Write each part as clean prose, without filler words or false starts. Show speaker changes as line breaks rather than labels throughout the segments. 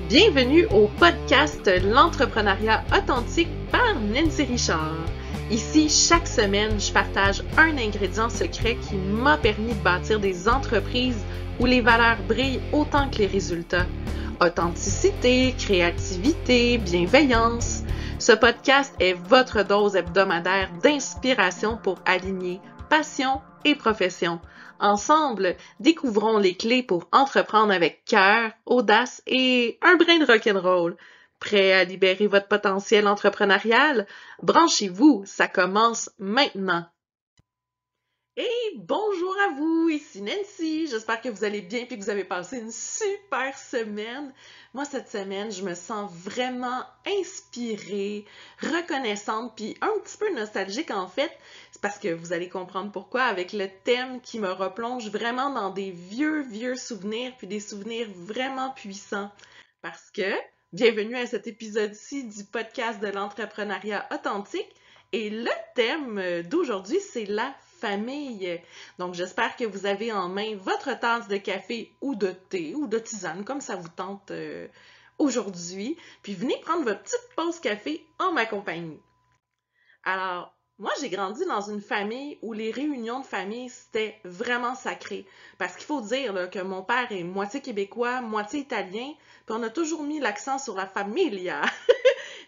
Bienvenue au podcast L'entrepreneuriat authentique par Nancy Richard. Ici, chaque semaine, je partage un ingrédient secret qui m'a permis de bâtir des entreprises où les valeurs brillent autant que les résultats. Authenticité, créativité, bienveillance. Ce podcast est votre dose hebdomadaire d'inspiration pour aligner passion et profession. Ensemble, découvrons les clés pour entreprendre avec cœur, audace et un brin de rock'n'roll. Prêt à libérer votre potentiel entrepreneurial? Branchez-vous, ça commence maintenant! Hey, bonjour à vous, ici Nancy, j'espère que vous allez bien et que vous avez passé une super semaine. Moi, cette semaine, je me sens vraiment inspirée, reconnaissante puis un petit peu nostalgique en fait. C'est parce que vous allez comprendre pourquoi avec le thème qui me replonge vraiment dans des vieux souvenirs puis des souvenirs vraiment puissants. Parce que, bienvenue à cet épisode-ci du podcast de l'entrepreneuriat authentique et le thème d'aujourd'hui, c'est la famille. Donc, j'espère que vous avez en main votre tasse de café ou de thé ou de tisane, comme ça vous tente aujourd'hui. Puis, venez prendre votre petite pause café en ma compagnie. Alors, moi, j'ai grandi dans une famille où les réunions de famille, c'était vraiment sacré. Parce qu'il faut dire là, que mon père est moitié québécois, moitié italien, puis on a toujours mis l'accent sur la familia.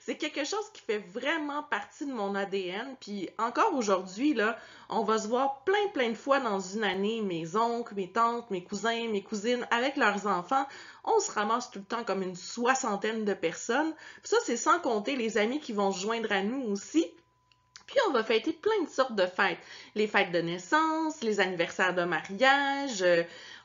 C'est quelque chose qui fait vraiment partie de mon ADN. Puis encore aujourd'hui, là, on va se voir plein de fois dans une année. Mes oncles, mes tantes, mes cousins, mes cousines, avec leurs enfants. On se ramasse tout le temps comme une soixantaine de personnes. Puis ça, c'est sans compter les amis qui vont se joindre à nous aussi. Puis on va fêter plein de sortes de fêtes. Les fêtes de naissance, les anniversaires de mariage,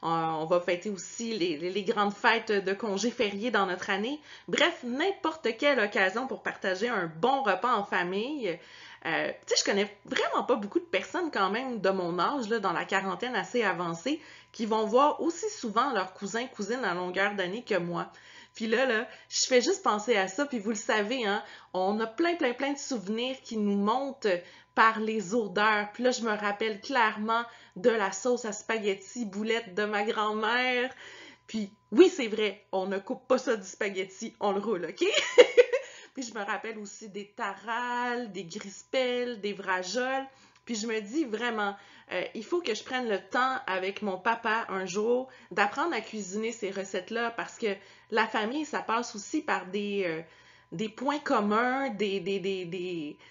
on va fêter aussi les grandes fêtes de congés fériés dans notre année. Bref, n'importe quelle occasion pour partager un bon repas en famille. Tu sais, je connais vraiment pas beaucoup de personnes quand même de mon âge, là, dans la quarantaine assez avancée, qui vont voir aussi souvent leurs cousins, cousines à longueur d'année que moi. Puis là, je fais juste penser à ça, puis vous le savez, hein, on a plein de souvenirs qui nous montent par les odeurs. Puis là, je me rappelle clairement de la sauce à spaghetti boulette de ma grand-mère. Puis oui, c'est vrai, on ne coupe pas ça du spaghetti, on le roule, OK? Puis je me rappelle aussi des tarales, des grispelles, des vrajoles. Puis je me dis vraiment, il faut que je prenne le temps avec mon papa un jour d'apprendre à cuisiner ces recettes-là parce que la famille, ça passe aussi par des points communs, des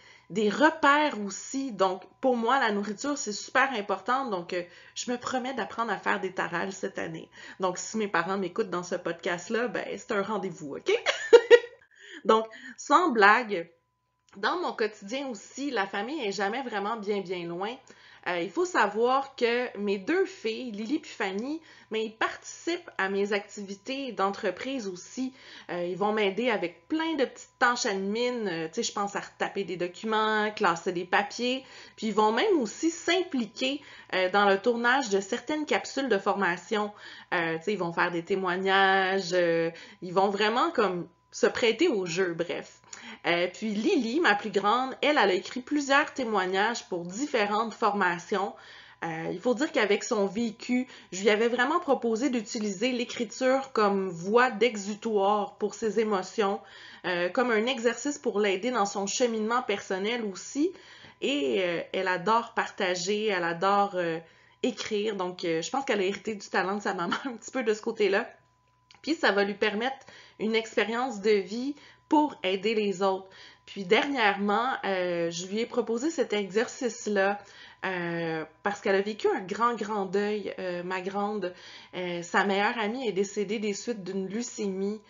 repères aussi. Donc, pour moi, la nourriture, c'est super important. Donc, je me promets d'apprendre à faire des tarales cette année. Donc, si mes parents m'écoutent dans ce podcast-là, ben, c'est un rendez-vous, OK? Donc, sans blague, dans mon quotidien aussi, la famille est jamais vraiment bien loin. Il faut savoir que mes deux filles, Lily et Fanny, mais ils participent à mes activités d'entreprise aussi. Ils vont m'aider avec plein de petites tâches admin. Tu sais, je pense à retaper des documents, classer des papiers. Puis ils vont même aussi s'impliquer dans le tournage de certaines capsules de formation. Tu sais, ils vont faire des témoignages. Ils vont vraiment comme se prêter au jeu, bref. Puis Lily, ma plus grande, elle a écrit plusieurs témoignages pour différentes formations. Il faut dire qu'avec son vécu, je lui avais vraiment proposé d'utiliser l'écriture comme voie d'exutoire pour ses émotions, comme un exercice pour l'aider dans son cheminement personnel aussi. Et elle adore partager, elle adore écrire. Donc, je pense qu'elle a hérité du talent de sa maman un petit peu de ce côté-là. Puis, ça va lui permettre une expérience de vie pour aider les autres. Puis dernièrement, je lui ai proposé cet exercice-là parce qu'elle a vécu un grand deuil, ma grande. Sa meilleure amie est décédée des suites d'une leucémie.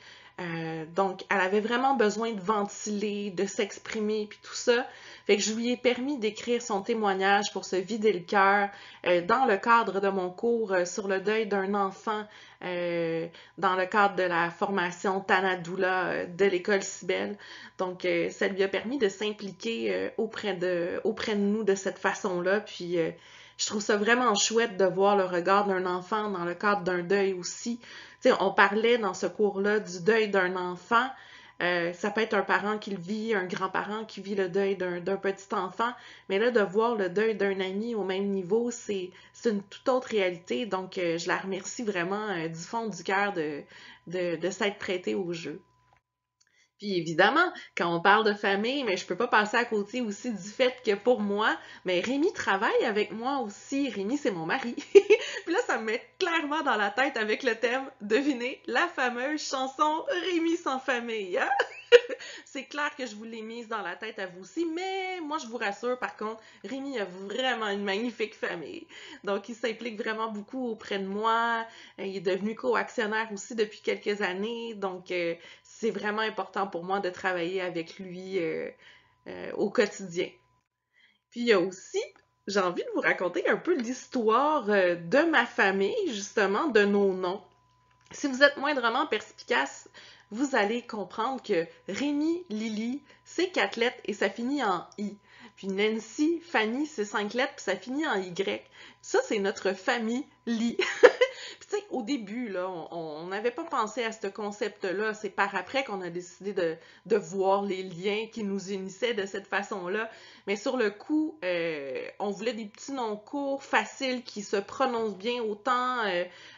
Donc, elle avait vraiment besoin de ventiler, de s'exprimer, puis tout ça. Fait que je lui ai permis d'écrire son témoignage pour se vider le cœur dans le cadre de mon cours sur le deuil d'un enfant, dans le cadre de la formation Tanadoula de l'école Cybelle. Donc, ça lui a permis de s'impliquer auprès de nous de cette façon-là. Puis, je trouve ça vraiment chouette de voir le regard d'un enfant dans le cadre d'un deuil aussi. Tu sais, on parlait dans ce cours-là du deuil d'un enfant, Ça peut être un parent qui le vit, un grand-parent qui vit le deuil d'un petit enfant, mais là, de voir le deuil d'un ami au même niveau, c'est une toute autre réalité. Donc, je la remercie vraiment du fond du cœur de s'être prêtée au jeu. Puis évidemment, quand on parle de famille, mais je peux pas passer à côté aussi du fait que pour moi, mais Rémi travaille avec moi aussi. Rémi, c'est mon mari. Puis là, ça me met clairement dans la tête avec le thème, devinez, la fameuse chanson Rémi sans famille, hein? C'est clair que je vous l'ai mise dans la tête à vous aussi, mais moi je vous rassure, par contre, Rémi a vraiment une magnifique famille. Donc il s'implique vraiment beaucoup auprès de moi. Il est devenu co-actionnaire aussi depuis quelques années. Donc c'est vraiment important pour moi de travailler avec lui au quotidien. Puis il y a aussi, j'ai envie de vous raconter un peu l'histoire de ma famille, justement, de nos noms. Si vous êtes moindrement perspicace, vous allez comprendre que Rémi, Lily, c'est 4 lettres et ça finit en I. Puis Nancy, Fanny, c'est 5 lettres puis ça finit en Y. Ça, c'est notre famille Lee. Puis tu sais, au début, là, on n'avait pas pensé à ce concept-là. C'est par après qu'on a décidé de voir les liens qui nous unissaient de cette façon-là. Mais sur le coup, on voulait des petits noms courts, faciles, qui se prononcent bien autant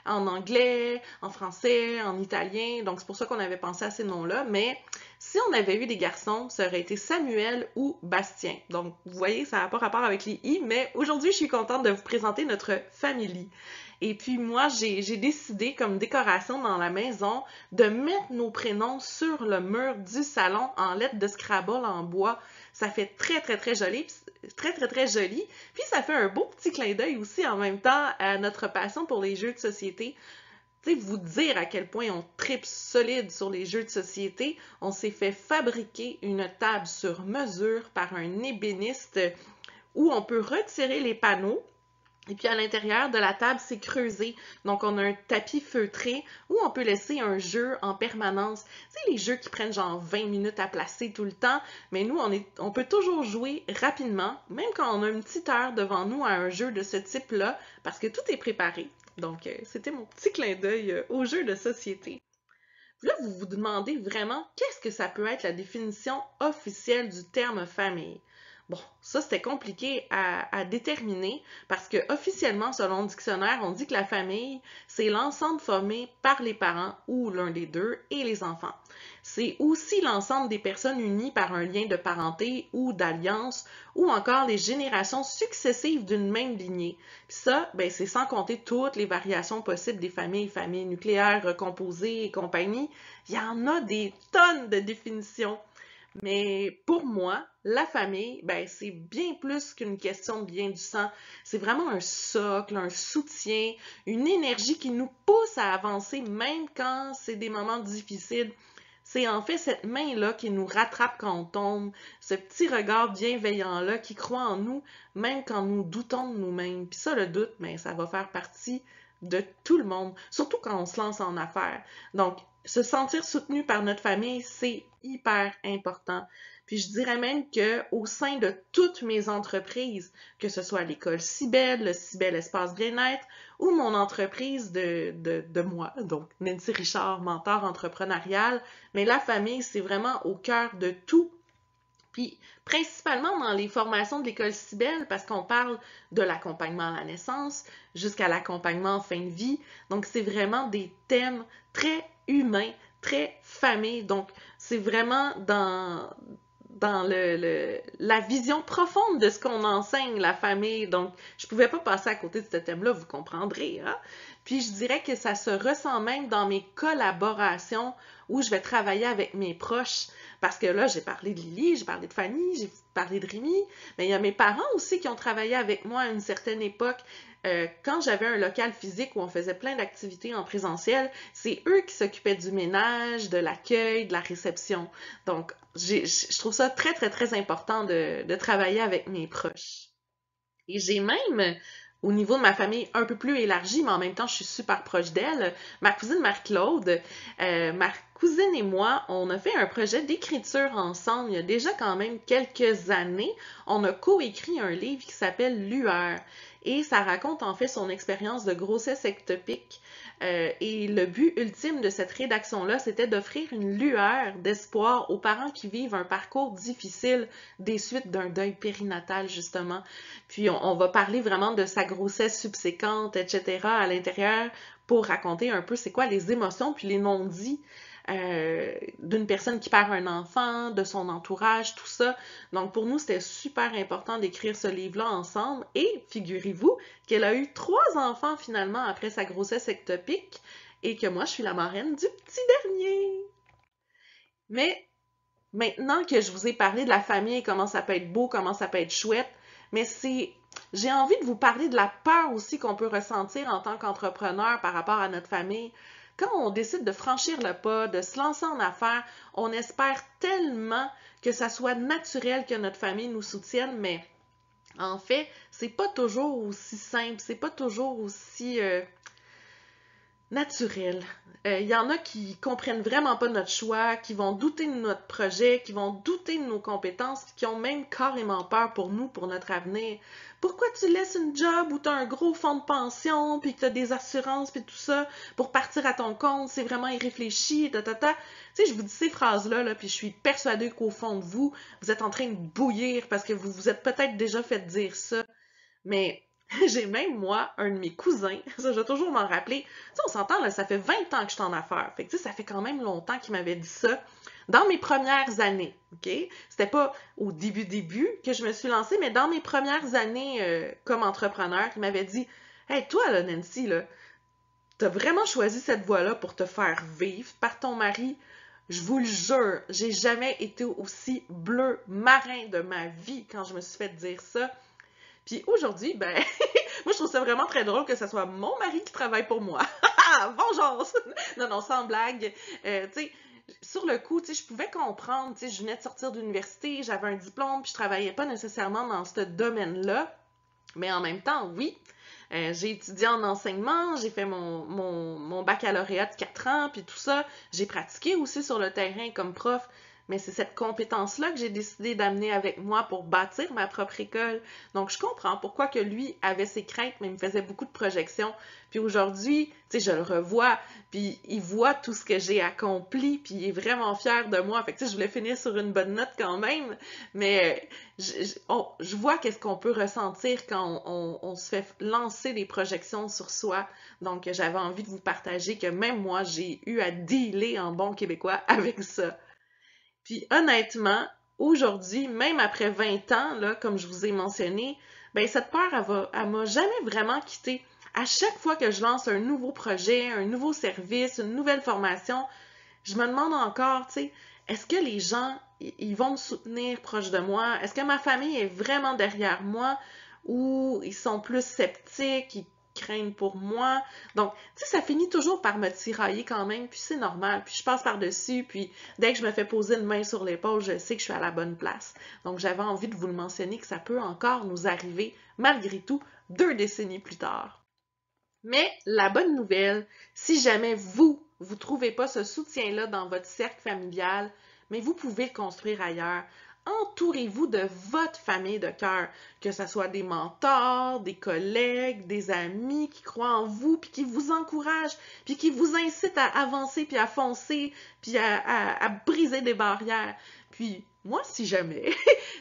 en anglais, en français, en italien. Donc c'est pour ça qu'on avait pensé à ces noms-là. Mais si on avait eu des garçons, ça aurait été Samuel ou Bastien. Donc vous voyez, ça n'a pas rapport avec les i, mais aujourd'hui, je suis contente de vous présenter notre famille. Et puis moi, j'ai décidé comme décoration dans la maison de mettre nos prénoms sur le mur du salon en lettres de Scrabble en bois. Ça fait très très très joli, très très très joli. Puis ça fait un beau petit clin d'œil aussi en même temps à notre passion pour les jeux de société. Tu sais, vous dire à quel point on tripe solide sur les jeux de société, on s'est fait fabriquer une table sur mesure par un ébéniste où on peut retirer les panneaux. Et puis à l'intérieur de la table, c'est creusé. Donc on a un tapis feutré où on peut laisser un jeu en permanence. Tu sais, les jeux qui prennent genre 20 minutes à placer tout le temps, mais nous, on peut toujours jouer rapidement, même quand on a une petite heure devant nous à un jeu de ce type-là, parce que tout est préparé. Donc c'était mon petit clin d'œil aux jeux de société. Puis là, vous vous demandez vraiment qu'est-ce que ça peut être la définition officielle du terme famille. Bon, ça c'était compliqué à déterminer parce que officiellement, selon le dictionnaire, on dit que la famille, c'est l'ensemble formé par les parents ou l'un des deux et les enfants. C'est aussi l'ensemble des personnes unies par un lien de parenté ou d'alliance ou encore les générations successives d'une même lignée. Puis ça, ben, c'est sans compter toutes les variations possibles des familles nucléaires, recomposées et compagnie. Il y en a des tonnes de définitions. Mais pour moi, la famille, ben, c'est bien plus qu'une question de lien du sang. C'est vraiment un socle, un soutien, une énergie qui nous pousse à avancer même quand c'est des moments difficiles. C'est en fait cette main-là qui nous rattrape quand on tombe, ce petit regard bienveillant-là qui croit en nous, même quand nous doutons de nous-mêmes. Puis ça, le doute, ben, ça va faire partie de tout le monde, surtout quand on se lance en affaires. Donc, se sentir soutenu par notre famille, c'est hyper important. Puis je dirais même qu'au sein de toutes mes entreprises, que ce soit l'école Cybelle, le Cybelle Espace Bien-être ou mon entreprise de moi, donc Nancy Richard, mentor entrepreneurial, mais la famille, c'est vraiment au cœur de tout. Puis, principalement dans les formations de l'école Cybelle, parce qu'on parle de l'accompagnement à la naissance jusqu'à l'accompagnement en fin de vie. Donc, c'est vraiment des thèmes très humains, très famille. Donc, c'est vraiment dans la vision profonde de ce qu'on enseigne, la famille. Donc, je ne pouvais pas passer à côté de ce thème-là, vous comprendrez. Hein? Puis, je dirais que ça se ressent même dans mes collaborations où je vais travailler avec mes proches. Parce que là, j'ai parlé de Lily, j'ai parlé de Fanny, j'ai parlé de Rémi, mais il y a mes parents aussi qui ont travaillé avec moi à une certaine époque. Quand j'avais un local physique où on faisait plein d'activités en présentiel, c'est eux qui s'occupaient du ménage, de l'accueil, de la réception. Donc, je trouve ça très, très, très important de travailler avec mes proches. Et j'ai même, au niveau de ma famille, un peu plus élargie, mais en même temps, je suis super proche d'elle, ma cousine Marie-Claude, ma cousine et moi, on a fait un projet d'écriture ensemble il y a déjà quand même quelques années. On a coécrit un livre qui s'appelle Lueur. et ça raconte en fait son expérience de grossesse ectopique. Et le but ultime de cette rédaction-là, c'était d'offrir une lueur d'espoir aux parents qui vivent un parcours difficile des suites d'un deuil périnatal, justement. Puis on va parler vraiment de sa grossesse subséquente, etc. à l'intérieur pour raconter un peu c'est quoi les émotions puis les non-dits d'une personne qui perd un enfant, de son entourage, tout ça. Donc pour nous, c'était super important d'écrire ce livre-là ensemble. Et figurez-vous qu'elle a eu 3 enfants finalement après sa grossesse ectopique et que moi, je suis la marraine du petit dernier. Mais maintenant que je vous ai parlé de la famille, comment ça peut être beau, comment ça peut être chouette, mais j'ai envie de vous parler de la peur aussi qu'on peut ressentir en tant qu'entrepreneur par rapport à notre famille. Quand on décide de franchir le pas, de se lancer en affaires, on espère tellement que ça soit naturel que notre famille nous soutienne, mais en fait, c'est pas toujours aussi simple, c'est pas toujours aussi naturel. Il y en a qui comprennent vraiment pas notre choix, qui vont douter de notre projet, qui vont douter de nos compétences, qui ont même carrément peur pour nous, pour notre avenir. Pourquoi tu laisses une job où tu as un gros fonds de pension, puis que tu as des assurances, puis tout ça, pour partir à ton compte? C'est vraiment irréfléchi, ta. Tu sais, je vous dis ces phrases-là, là, puis je suis persuadée qu'au fond de vous, vous êtes en train de bouillir parce que vous vous êtes peut-être déjà fait dire ça. Mais j'ai même, moi, un de mes cousins, ça, je vais toujours m'en rappeler. Tu sais, on s'entend, là, ça fait 20 ans que je suis en affaires. Fait que, tu sais, ça fait quand même longtemps qu'il m'avait dit ça. Dans mes premières années, OK? C'était pas au début que je me suis lancée, mais dans mes premières années comme entrepreneur, il m'avait dit « Hey, toi, là, Nancy, là, t'as vraiment choisi cette voie-là pour te faire vivre par ton mari. Je vous le jure, j'ai jamais été aussi bleu marin de ma vie quand je me suis fait dire ça. » Puis aujourd'hui, ben, moi, je trouve ça vraiment très drôle que ce soit mon mari qui travaille pour moi. Vengeance! Non, non, sans blague. Tu sais, sur le coup, tu sais, je pouvais comprendre, tu sais, je venais de sortir d'université, j'avais un diplôme, puis je travaillais pas nécessairement dans ce domaine-là. Mais en même temps, oui, j'ai étudié en enseignement, j'ai fait mon baccalauréat de 4 ans, puis tout ça. J'ai pratiqué aussi sur le terrain comme prof. Mais c'est cette compétence-là que j'ai décidé d'amener avec moi pour bâtir ma propre école. Donc, je comprends pourquoi que lui avait ses craintes, mais il me faisait beaucoup de projections. Puis aujourd'hui, tu sais, je le revois, puis il voit tout ce que j'ai accompli, puis il est vraiment fier de moi. Fait que, tu sais, je voulais finir sur une bonne note quand même, mais je vois qu'est-ce qu'on peut ressentir quand on se fait lancer des projections sur soi. Donc, j'avais envie de vous partager que même moi, j'ai eu à dealer en bon québécois avec ça. Puis honnêtement, aujourd'hui, même après 20 ans, là, comme je vous ai mentionné, ben cette peur, elle m'a jamais vraiment quittée. À chaque fois que je lance un nouveau projet, un nouveau service, une nouvelle formation, je me demande encore, tu sais, est-ce que les gens, ils vont me soutenir proche de moi? Est-ce que ma famille est vraiment derrière moi? Ou ils sont plus sceptiques, ils craignent pour moi? Donc, tu sais, ça finit toujours par me tirailler quand même, puis c'est normal. Puis je passe par-dessus, puis dès que je me fais poser une main sur l'épaule, je sais que je suis à la bonne place. Donc, j'avais envie de vous le mentionner que ça peut encore nous arriver, malgré tout, 2 décennies plus tard. Mais la bonne nouvelle, si jamais vous trouvez pas ce soutien-là dans votre cercle familial, mais vous pouvez le construire ailleurs. Entourez-vous de votre famille de cœur, que ce soit des mentors, des collègues, des amis qui croient en vous, puis qui vous encouragent, puis qui vous incitent à avancer, puis à foncer, puis à briser des barrières. Puis moi, si jamais,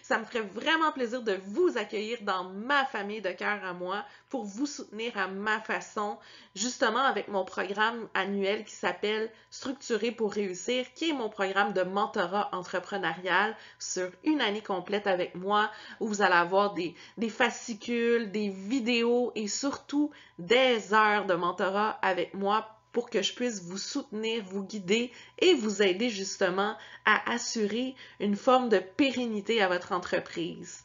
ça me ferait vraiment plaisir de vous accueillir dans ma famille de cœur à moi pour vous soutenir à ma façon, justement avec mon programme annuel qui s'appelle Structurer pour réussir, qui est mon programme de mentorat entrepreneurial sur une année complète avec moi, où vous allez avoir des fascicules, des vidéos et surtout des heures de mentorat avec moi pour que je puisse vous soutenir, vous guider et vous aider justement à assurer une forme de pérennité à votre entreprise.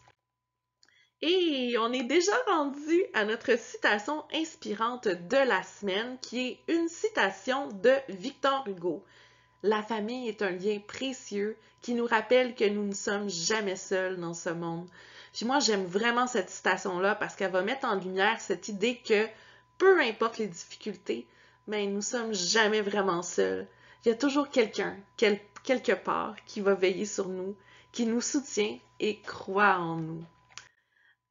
Et on est déjà rendu à notre citation inspirante de la semaine, qui est une citation de Victor Hugo. La famille est un lien précieux qui nous rappelle que nous ne sommes jamais seuls dans ce monde. Puis moi, j'aime vraiment cette citation-là parce qu'elle va mettre en lumière cette idée que peu importe les difficultés, mais nous sommes jamais vraiment seuls. Il y a toujours quelqu'un, quelque part, qui va veiller sur nous, qui nous soutient et croit en nous.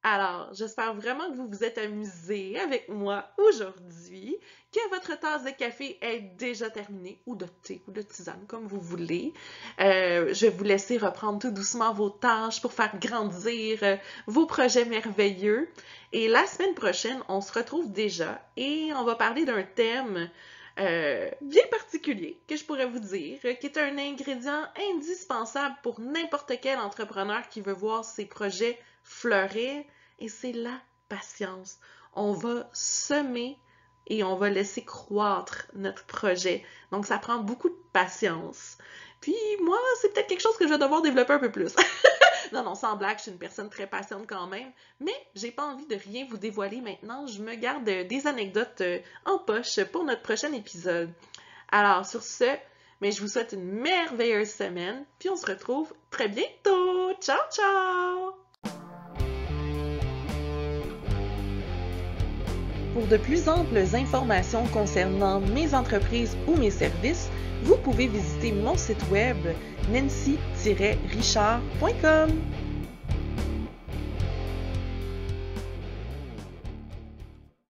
Alors, j'espère vraiment que vous vous êtes amusés avec moi aujourd'hui, que votre tasse de café est déjà terminée, ou de thé, ou de tisane, comme vous voulez. Je vais vous laisser reprendre tout doucement vos tâches pour faire grandir vos projets merveilleux. Et la semaine prochaine, on se retrouve déjà et on va parler d'un thème bien particulier, que je pourrais vous dire, qui est un ingrédient indispensable pour n'importe quel entrepreneur qui veut voir ses projets fleurir, et c'est la patience. On va semer et on va laisser croître notre projet. Donc, ça prend beaucoup de patience. Puis, moi, c'est peut-être quelque chose que je vais devoir développer un peu plus. Non, sans blague, je suis une personne très patiente quand même, mais j'ai pas envie de rien vous dévoiler maintenant. Je me garde des anecdotes en poche pour notre prochain épisode. Alors, sur ce, mais je vous souhaite une merveilleuse semaine, puis on se retrouve très bientôt. Ciao, ciao! Pour de plus amples informations concernant mes entreprises ou mes services, vous pouvez visiter mon site web nancy-richard.com.